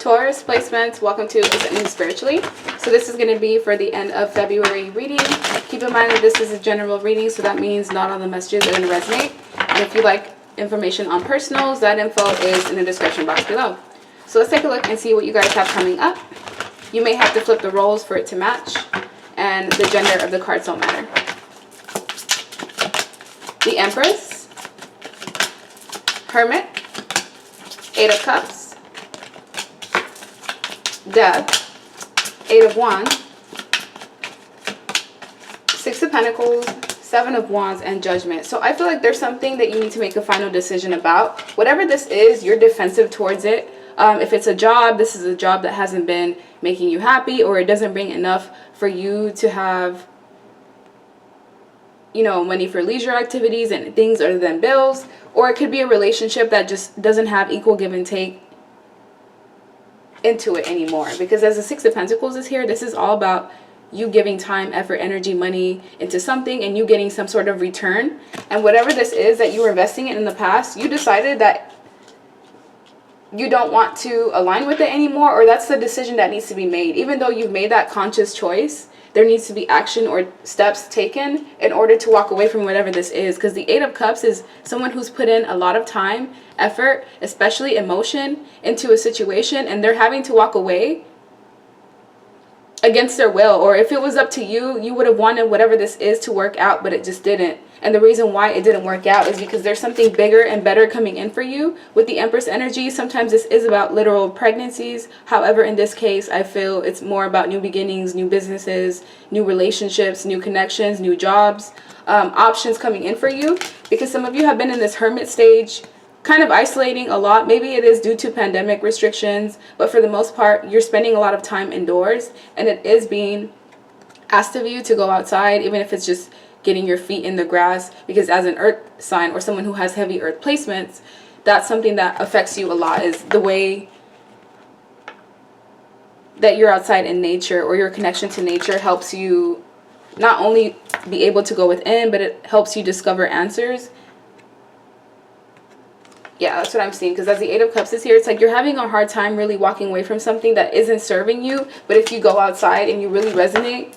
Taurus placements, welcome to Ascending Spiritually. So this is going to be for the end of February reading. Keep in mind that this is a general reading, so that means not all the messages are going to resonate. And if you like information on personals, that info is in the description box below. So let's take a look and see what you guys have coming up. You may have to flip the roles for it to match, and the gender of the cards don't matter. The Empress, Hermit, Eight of Cups, Death, Eight of Wands, Six of Pentacles, Seven of Wands, and Judgment. So I feel like there's something that you need to make a final decision about. Whatever this is, you're defensive towards it. If it's a job, this is a job that hasn't been making you happy, or it doesn't bring enough for you to have, you know, money for leisure activities and things other than bills. Or it could be a relationship that just doesn't have equal give and take into it anymore. Because as the Six of Pentacles is here, this is all about you giving time, effort, energy, money into something and you getting some sort of return. And whatever this is that you were investing in the past, you decided that you don't want to align with it anymore, or that's the decision that needs to be made. Even though you've made that conscious choice, there needs to be action or steps taken in order to walk away from whatever this is. Because the Eight of Cups is someone who's put in a lot of time, effort, especially emotion, into a situation, and they're having to walk away against their will. Or if it was up to you, you would have wanted whatever this is to work out, but it just didn't. And the reason why it didn't work out is because there's something bigger and better coming in for you. With the Empress energy, sometimes this is about literal pregnancies. However, in this case, I feel it's more about new beginnings, new businesses, new relationships, new connections, new jobs, options coming in for you. Because some of you have been in this hermit stage, kind of isolating a lot. Maybe it is due to pandemic restrictions, but for the most part, you're spending a lot of time indoors, and it is being asked of you to go outside, even if it's just getting your feet in the grass. Because as an earth sign or someone who has heavy earth placements, that's something that affects you a lot, is the way that you're outside in nature, or your connection to nature helps you not only be able to go within, but it helps you discover answers. Yeah, that's what I'm seeing. Because as the Eight of Cups is here, it's like you're having a hard time really walking away from something that isn't serving you. But if you go outside and you really resonate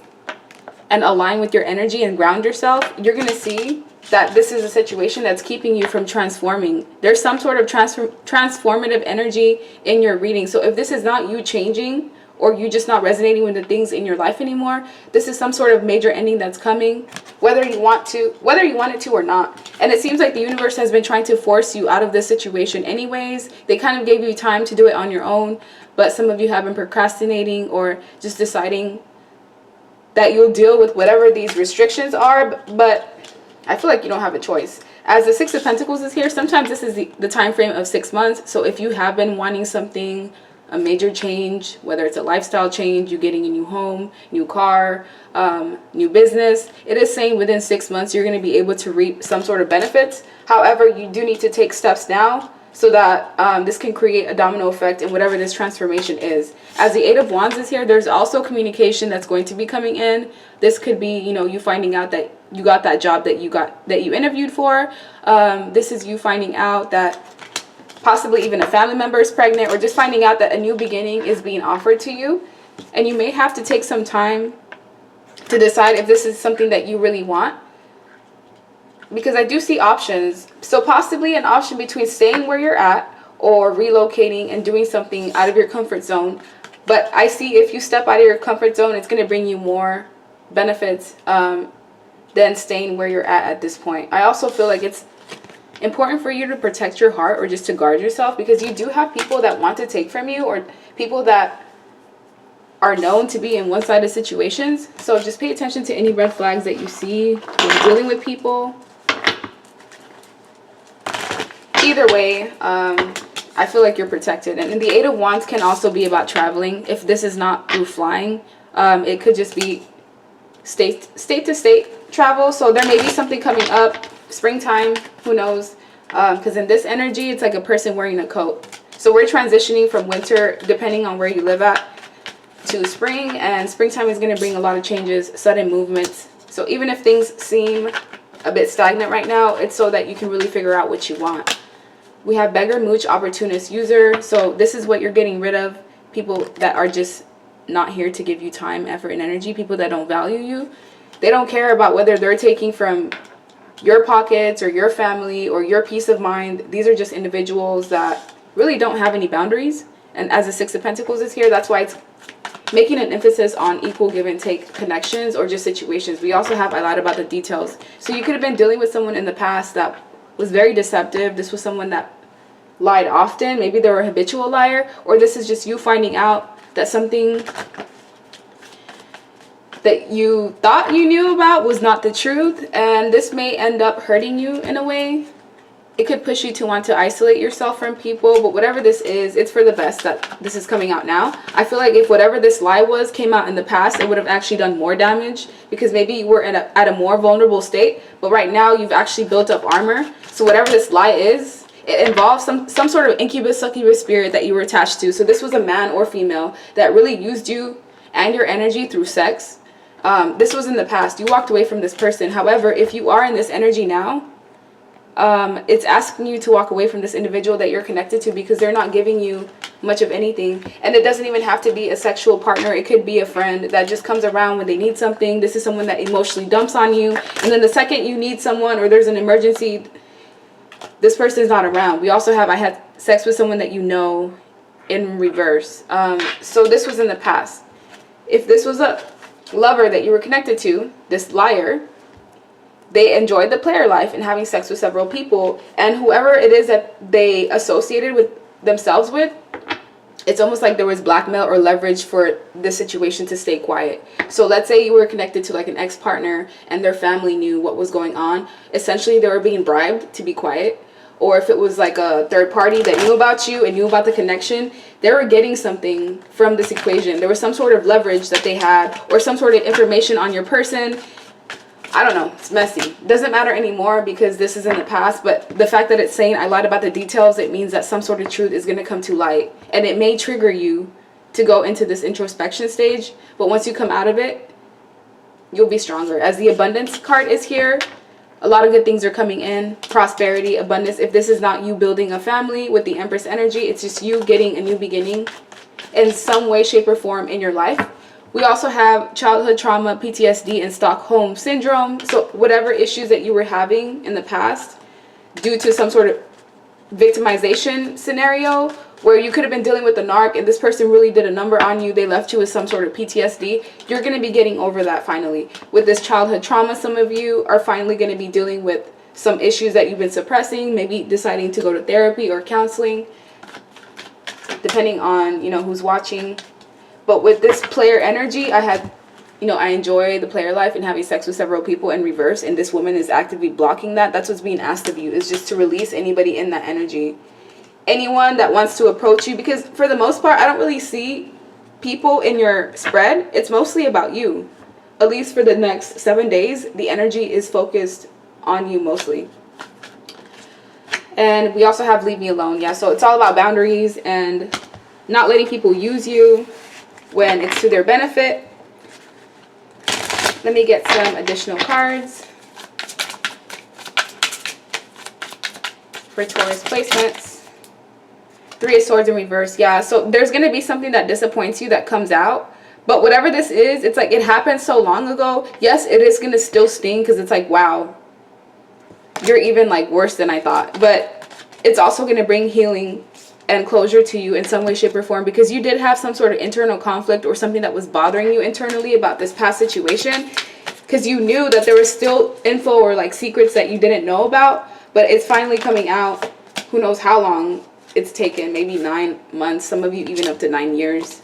and align with your energy and ground yourself, you're going to see that this is a situation that's keeping you from transforming. There's some sort of transformative energy in your reading. So if this is not you changing, or you just not resonating with the things in your life anymore, this is some sort of major ending that's coming, whether you want it to or not. And it seems like the universe has been trying to force you out of this situation anyways. They kind of gave you time to do it on your own, but some of you have been procrastinating or just deciding that you'll deal with whatever these restrictions are, but I feel like you don't have a choice. As the Six of Pentacles is here, sometimes this is the time frame of 6 months. So if you have been wanting something, a major change, whether it's a lifestyle change, you getting a new home, new car, new business, it is saying within 6 months you're going to be able to reap some sort of benefits. However, you do need to take steps now so that this can create a domino effect in whatever this transformation is. As the Eight of Wands is here, there's also communication that's going to be coming in. This could be, you know, you finding out that you got that job that you interviewed for. This is you finding out that possibly even a family member is pregnant, or just finding out that a new beginning is being offered to you. And you may have to take some time to decide if this is something that you really want. Because I do see options. So possibly an option between staying where you're at or relocating and doing something out of your comfort zone. But I see if you step out of your comfort zone, it's going to bring you more benefits than staying where you're at this point. I also feel like it's important for you to protect your heart, or just to guard yourself, because you do have people that want to take from you, or people that are known to be in one-sided situations. So just pay attention to any red flags that you see when dealing with people. Either way, I feel like you're protected. And the Eight of Wands can also be about traveling. If this is not through flying, it could just be state to state travel. So there may be something coming up, springtime, who knows, because in this energy it's like a person wearing a coat. So we're transitioning from winter, depending on where you live at, to spring, and springtime is going to bring a lot of changes, sudden movements. So even if things seem a bit stagnant right now, it's so that you can really figure out what you want. We have beggar, mooch, opportunist, user. So this is what you're getting rid of. people that are just not here to give you time, effort, and energy, people that don't value you. They don't care about whether they're taking from your pockets or your family or your peace of mind. These are just individuals that really don't have any boundaries. And as the Six of Pentacles is here, that's why it's making an emphasis on equal give and take connections or just situations. We also have a lot about the details. So you could have been dealing with someone in the past that was very deceptive. This was someone that lied often. Maybe they were a habitual liar, or this is just you finding out that something that you thought you knew about was not the truth, and this may end up hurting you in a way. It could push you to want to isolate yourself from people, but whatever this is, it's for the best that this is coming out now. I feel like if whatever this lie was came out in the past, it would have actually done more damage, because maybe you were at a more vulnerable state, but right now you've actually built up armor. So whatever this lie is, it involves some sort of incubus, succubus spirit that you were attached to. So this was a man or female that really used you and your energy through sex. This was in the past. You walked away from this person. However, if you are in this energy now, it's asking you to walk away from this individual that you're connected to, because they're not giving you much of anything. And it doesn't even have to be a sexual partner. It could be a friend that just comes around when they need something. This is someone that emotionally dumps on you, and then the second you need someone or there's an emergency, this person is not around. We also have I had sex with someone that you know in reverse. So this was in the past. If this was a lover that you were connected to, this liar, they enjoyed the player life and having sex with several people, and whoever it is that they associated with themselves with, it's almost like there was blackmail or leverage for the situation to stay quiet. So let's say you were connected to like an ex-partner and their family knew what was going on. Essentially, they were being bribed to be quiet. Or if it was like a third party that knew about you and knew about the connection, they were getting something from this equation. There was some sort of leverage that they had, or some sort of information on your person. I don't know. It's messy. Doesn't matter anymore because this is in the past. But the fact that it's saying I lied about the details, it means that some sort of truth is going to come to light. And it may trigger you to go into this introspection stage. But once you come out of it, you'll be stronger. As the abundance card is here, a lot of good things are coming in. Prosperity, abundance. If this is not you building a family with the Empress energy, it's just you getting a new beginning in some way, shape, or form in your life. We also have childhood trauma, PTSD, and Stockholm Syndrome. So whatever issues that you were having in the past due to some sort of victimization scenario where you could have been dealing with the narc and this person really did a number on you, they left you with some sort of PTSD, you're going to be getting over that finally. With this childhood trauma, some of you are finally going to be dealing with some issues that you've been suppressing, maybe deciding to go to therapy or counseling, depending on, you know, who's watching. But with this player energy, I enjoy the player life and having sex with several people in reverse, and this woman is actively blocking that. That's what's being asked of you, is just to release anybody in that energy. Anyone that wants to approach you, because for the most part, I don't really see people in your spread. It's mostly about you. At least for the next 7 days, the energy is focused on you mostly. And we also have leave me alone. Yeah, so it's all about boundaries and not letting people use you when it's to their benefit. Let me get some additional cards for Taurus placements. Three of Swords in reverse. Yeah, so there's going to be something that disappoints you that comes out. But whatever this is, it's like it happened so long ago. Yes, it is going to still sting because it's like, wow, you're even like worse than I thought. But it's also going to bring healing and closure to you in some way, shape, or form, because you did have some sort of internal conflict or something that was bothering you internally about this past situation, because you knew that there was still info or like secrets that you didn't know about, but it's finally coming out. Who knows how long it's taken, maybe 9 months, some of you even up to 9 years.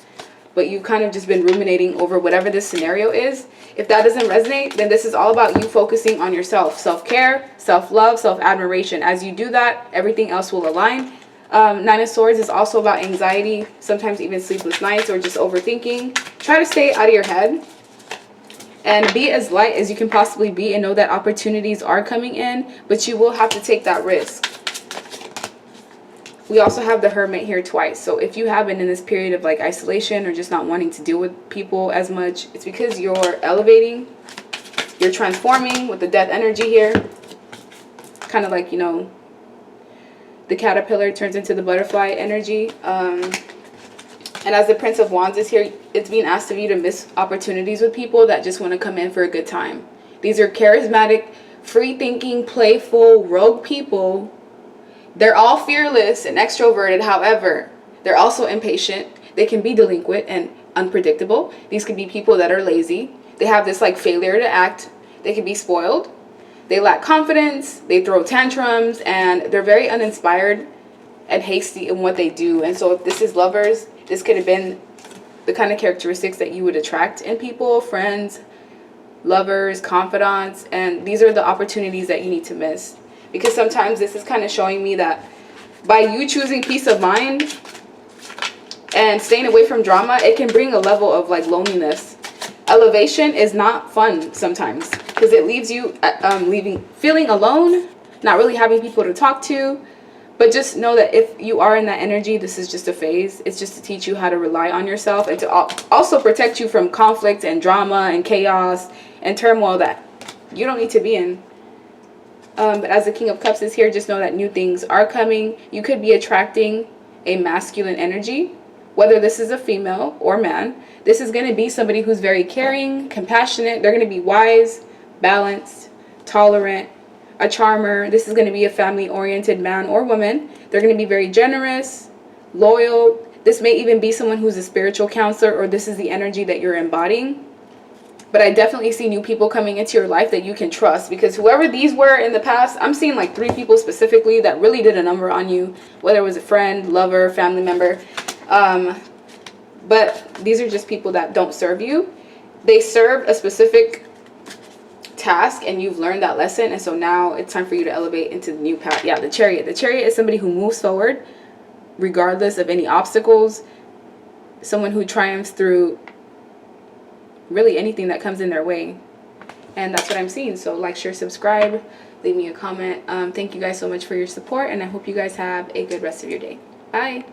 But you've kind of just been ruminating over whatever this scenario is. If that doesn't resonate, then this is all about you focusing on yourself. Self-care, self-love, self-admiration. As you do that, everything else will align. Nine of Swords is also about anxiety, sometimes even sleepless nights or just overthinking. Try to stay out of your head and be as light as you can possibly be, and know that opportunities are coming in, but you will have to take that risk. We also have the Hermit here twice. So if you have been in this period of like isolation or just not wanting to deal with people as much, it's because you're elevating, you're transforming with the Death energy here. Kind of like, you know, the caterpillar turns into the butterfly energy. And as the Prince of Wands is here, it's being asked of you to miss opportunities with people that just want to come in for a good time. These are charismatic, free-thinking, playful, rogue people. They're all fearless and extroverted. However, they're also impatient. They can be delinquent and unpredictable. These could be people that are lazy. They have this like failure to act. They can be spoiled. They lack confidence. They throw tantrums, and they're very uninspired and hasty in what they do. And so if this is lovers, this could have been the kind of characteristics that you would attract in people, friends, lovers, confidants. And these are the opportunities that you need to miss. Because sometimes this is kind of showing me that by you choosing peace of mind and staying away from drama, it can bring a level of like loneliness. Elevation is not fun sometimes because it leaves you feeling alone, not really having people to talk to. But just know that if you are in that energy, this is just a phase. It's just to teach you how to rely on yourself and to also protect you from conflict and drama and chaos and turmoil that you don't need to be in. But as the King of Cups is here, just know that new things are coming. You could be attracting a masculine energy, whether this is a female or man. This is going to be somebody who's very caring, compassionate. They're going to be wise, balanced, tolerant, a charmer. This is going to be a family-oriented man or woman. They're going to be very generous, loyal. This may even be someone who's a spiritual counselor, or this is the energy that you're embodying. But I definitely see new people coming into your life that you can trust, because whoever these were in the past, I'm seeing like 3 people specifically that really did a number on you, whether it was a friend, lover, family member. But these are just people that don't serve you. They served a specific task and you've learned that lesson, and so now it's time for you to elevate into the new path. Yeah, the Chariot. The Chariot is somebody who moves forward regardless of any obstacles. Someone who triumphs through really anything that comes in their way. And that's what I'm seeing. So like, share, subscribe, leave me a comment. Thank you guys so much for your support, and I hope you guys have a good rest of your day. Bye.